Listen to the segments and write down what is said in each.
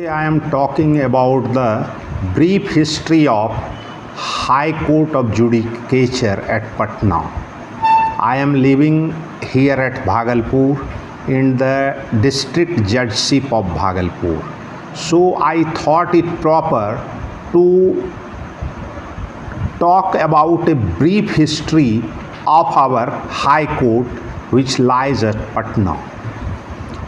I am talking about the brief history of High Court of Judicature at Patna. I am living here at Bhagalpur in the district judgeship of Bhagalpur. So I thought it proper to talk about a brief history of our High Court which lies at Patna.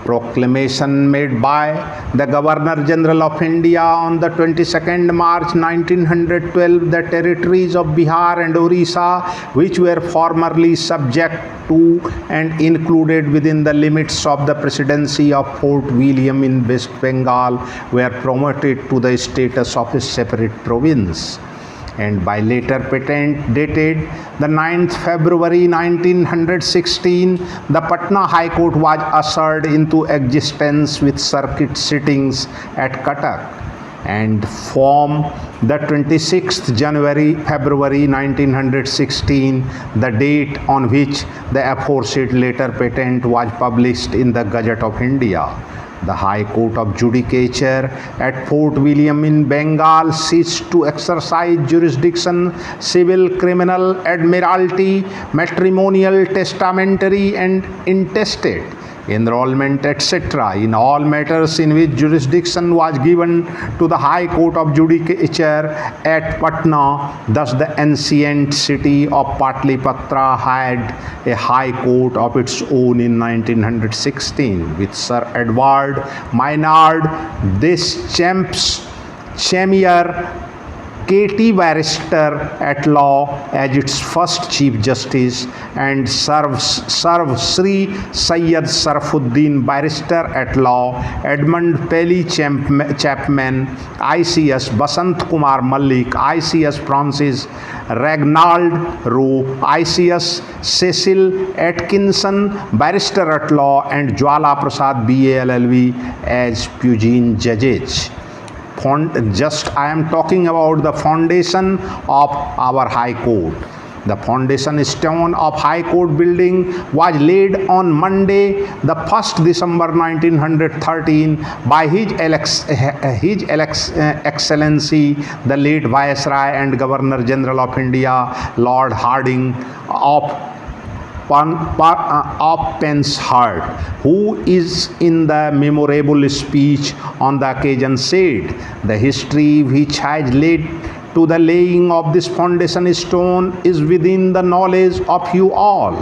Proclamation made by the Governor General of India on the 22nd March 1912, the territories of Bihar and Orissa, which were formerly subject to and included within the limits of the presidency of Fort William in West Bengal, were promoted to the status of a separate province. And by later patent dated the 9th February 1916, the Patna High Court was ushered into existence with circuit sittings at Cuttack, and from the 26th February 1916, the date on which the aforesaid later patent was published in the Gazette of India. The High Court of Judicature at Fort William in Bengal ceased to exercise jurisdiction, civil, criminal, admiralty, matrimonial, testamentary, and intestate, enrollment, etc., in all matters in which jurisdiction was given to the High Court of Judicature at Patna. Thus the ancient city of Patlipatra had a High Court of its own in 1916, with Sir Edward Maynard Deschamps KT Barrister at law as its first Chief Justice, and Sir Sri Syed Sarafuddin Barrister at law, Edmund Pelly Chapman, ICS Basant Kumar Malik, ICS Francis Ragnald Rowe, ICS Cecil Atkinson Barrister at law, and Jwala Prasad BA LLB as Pujain Judges. I am talking about the foundation of our High Court. The foundation stone of High Court building was laid on Monday, the 1st December 1913 by His Excellency the late Viceroy and Governor General of India, Lord Hardinge of Penshurst, who is in the memorable speech on the occasion said, "The history which has led to the laying of this foundation stone is within the knowledge of you all.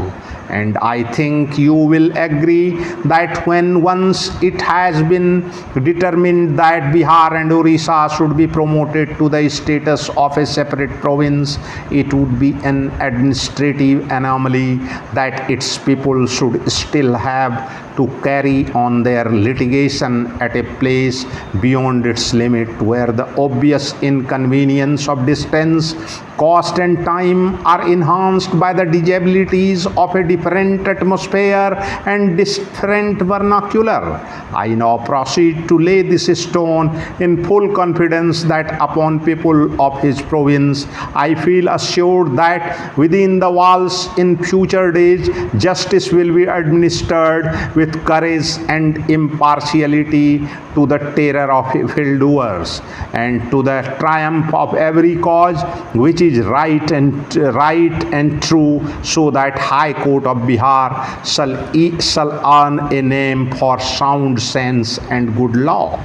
And I think you will agree that when once it has been determined that Bihar and Orissa should be promoted to the status of a separate province, it would be an administrative anomaly that its people should still have to carry on their litigation at a place beyond its limit, where the obvious inconvenience of distance, cost, and time are enhanced by the disabilities of a different atmosphere and different vernacular. I now proceed to lay this stone in full confidence that upon people of his province I feel assured that within the walls in future days justice will be administered with courage and impartiality to the terror of evildoers, and to the triumph of every cause which is right and true, so that High Court of Bihar shall earn a name for sound sense and good law."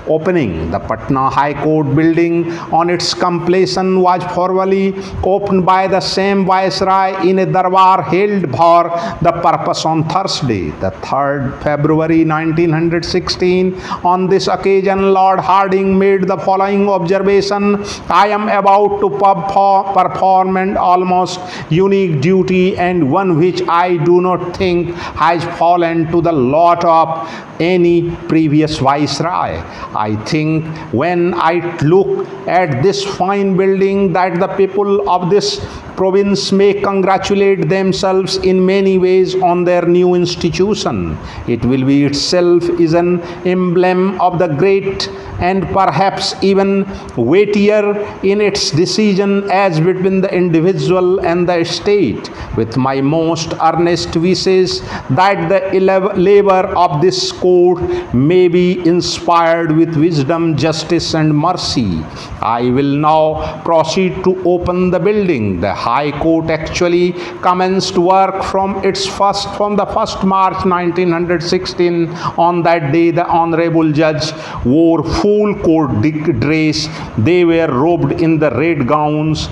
Opening. The Patna High Court building on its completion was formally opened by the same Viceroy in a darbar held for the purpose on Thursday, the 3rd February 1916. On this occasion, Lord Hardinge made the following observation: "I am about to perform an almost unique duty, and one which I do not think has fallen to the lot of any previous Viceroy. I think when I look at this fine building that the people of this province may congratulate themselves in many ways on their new institution. It will be itself is an emblem of the great and perhaps even weightier in its decision as between the individual and the state. With my most earnest wishes that the labor of this court may be inspired with wisdom, justice, and mercy. I will now proceed to open the building. The High Court actually commenced work from the 1st March 1916. On that day, the Honorable Judge wore full court dress. They were robed in the red gowns,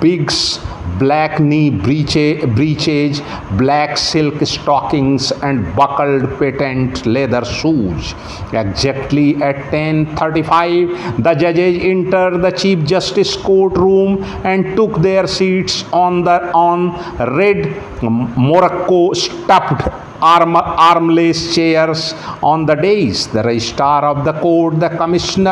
bigs, black knee breeches, black silk stockings, and buckled patent leather shoes. Exactly at 10:35, the judges entered the Chief Justice courtroom and took their seats on red morocco stuffed armless chairs on the dais. The registrar of the court, the commissioner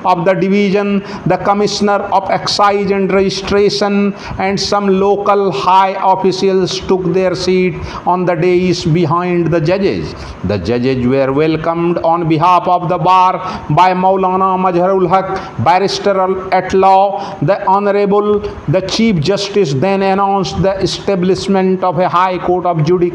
of the division, the commissioner of excise and registration, and some local high officials took their seat on the dais behind the judges. The judges were welcomed on behalf of the bar by Maulana Mazharul Haq, barrister at law. The Honorable the Chief Justice then announced the establishment of a High Court of Judicature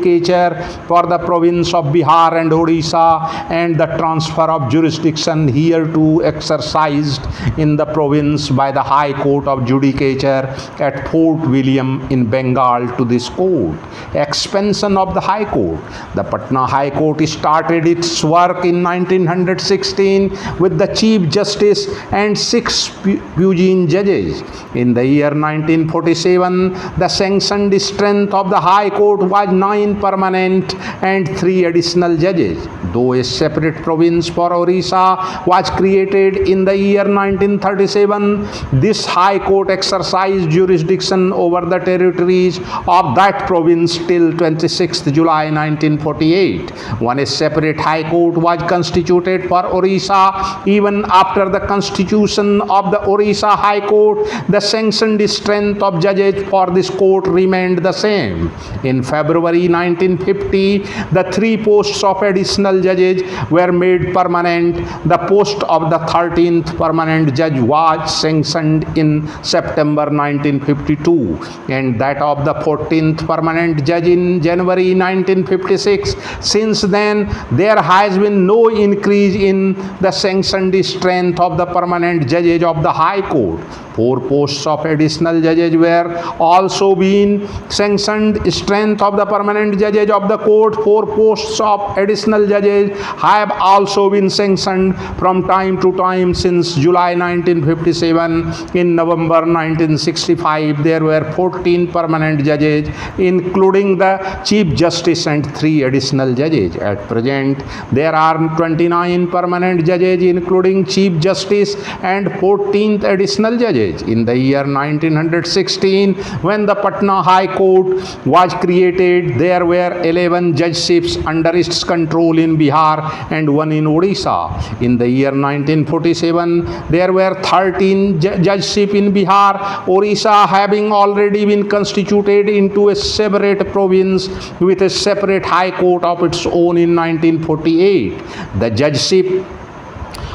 for the province of Bihar and Odisha, and the transfer of jurisdiction hereto exercised in the province by the High Court of Judicature at Fort William in Bengal to this court. Expansion of the High Court. The Patna High Court started its work in 1916 with the Chief Justice and 6 puisne judges. In the year 1947, the sanctioned strength of the High Court was 9 permanent and 3 additional judges. Though a separate province for Orissa was created in the year 1937, this High Court exercised jurisdiction over the territories of that province till 26th July 1948, when a separate High Court was constituted for Orissa. Even after the constitution of the Orissa High Court, the sanctioned strength of judges for this court remained the same. In February 1950, the 3 posts of additional judges were made permanent. The post of the 13th permanent judge was sanctioned in September 1952, and that of the 14th permanent judge in January 1956. Since then, there has been no increase in the sanctioned strength of the permanent judges of the High Court. 4 posts of additional judges were also being sanctioned. Strength of the permanent judges of the court, 4 posts of additional judges have also been sanctioned from time to time since July 1957. In November 1965, there were 14 permanent judges, including the Chief Justice and 3 additional judges. At present, there are 29 permanent judges, including Chief Justice and 14 additional judges. In the year 1916, when the Patna High Court was created, there were 11 judgeships under its control in Bihar and 1 in Odisha. In the year 1947, there were 13 judgeships in Bihar, Odisha having already been constituted into a separate province with a separate High Court of its own in 1948. The judgeship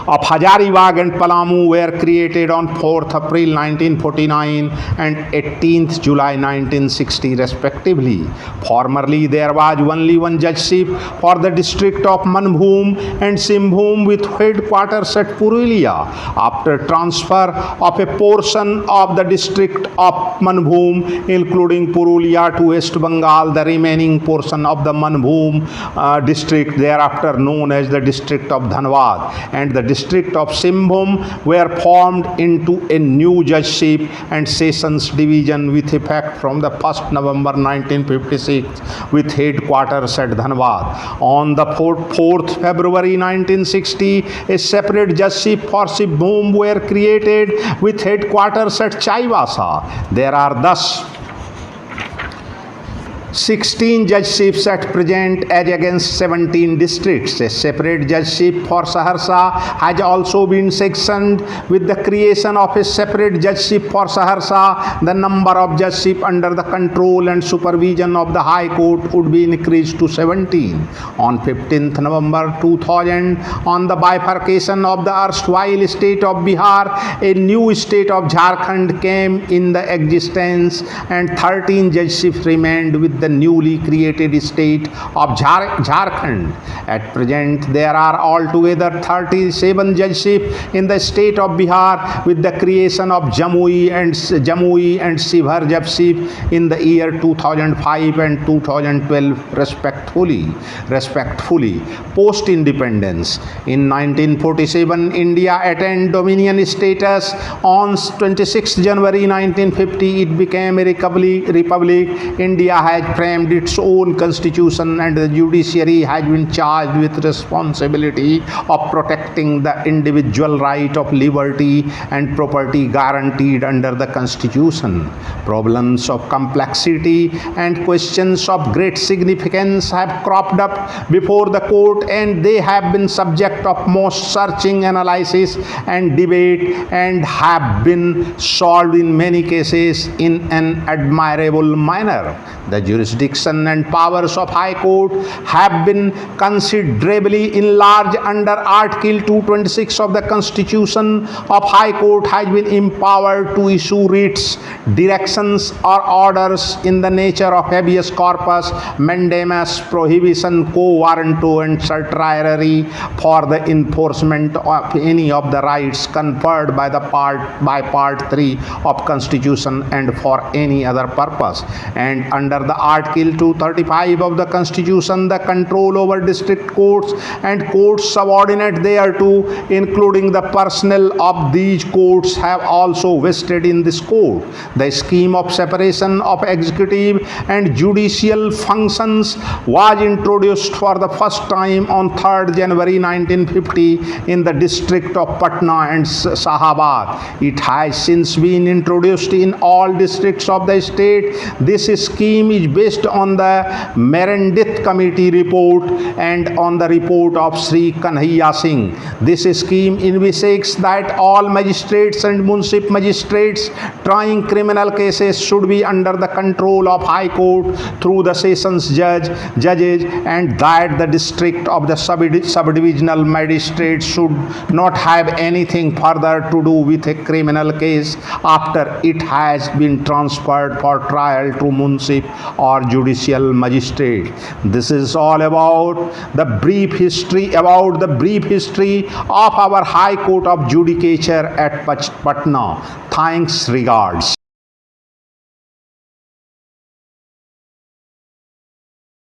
of Hazaribagh and Palamu were created on 4th April 1949 and 18th July 1960 respectively. Formerly, there was only one judgeship for the district of Manbhum and Simbhum with headquarters at Purulia. After transfer of a portion of the district of Manbhum, including Purulia, to West Bengal, the remaining portion of the Manbhum district, thereafter known as the district of Dhanbad, and the district of Simbhum were formed into a new judgeship and sessions division with effect from the 1st November 1956 with headquarters at Dhanbad. On the 4th February 1960, a separate judgeship for Simbhum were created with headquarters at Chaivasa. There are thus 16 judgeships at present as against 17 districts. A separate judgeship for Saharsa has also been sanctioned. With the creation of a separate judgeship for Saharsa, the number of judgeships under the control and supervision of the High Court would be increased to 17. On 15th November 2000, on the bifurcation of the erstwhile state of Bihar, a new state of Jharkhand came in the existence and 13 judgeships remained with the newly created state of Jharkhand. At present, there are altogether 37 judgeships in the state of Bihar, with the creation of Jamui and Shivhar judgeship in the year 2005 and 2012 respectively. Post-independence, in 1947, India attained dominion status. On 26 January 1950, it became a republic. India has framed its own constitution, and the judiciary has been charged with responsibility of protecting the individual right of liberty and property guaranteed under the constitution. Problems of complexity and questions of great significance have cropped up before the court, and they have been subject of most searching analysis and debate, and have been solved in many cases in an admirable manner. The jurisdiction and powers of High Court have been considerably enlarged under Article 226 of the Constitution. Of High Court has been empowered to issue writs, directions or orders in the nature of habeas corpus, mandamus, prohibition, quo warranto and certiorari for the enforcement of any of the rights conferred by Part 3 of Constitution and for any other purpose. And under the Article 235 of the Constitution, the control over district courts and courts subordinate thereto, including the personnel of these courts, have also vested in this court. The scheme of separation of executive and judicial functions was introduced for the first time on 3rd January 1950 in the district of Patna and Shahabad. It has since been introduced in all districts of the state. This scheme is based on the Meredith Committee report and on the report of Sri Kanhaiya Singh. This scheme envisages that all magistrates and municipal magistrates trying criminal cases should be under the control of High Court through the sessions judges, and that the district of the subdivisional magistrates should not have anything further to do with a criminal case after it has been transferred for trial to municipal or judicial magistrate. This is all about the brief history of our High Court of Judicature at Patna. Thanks, regards.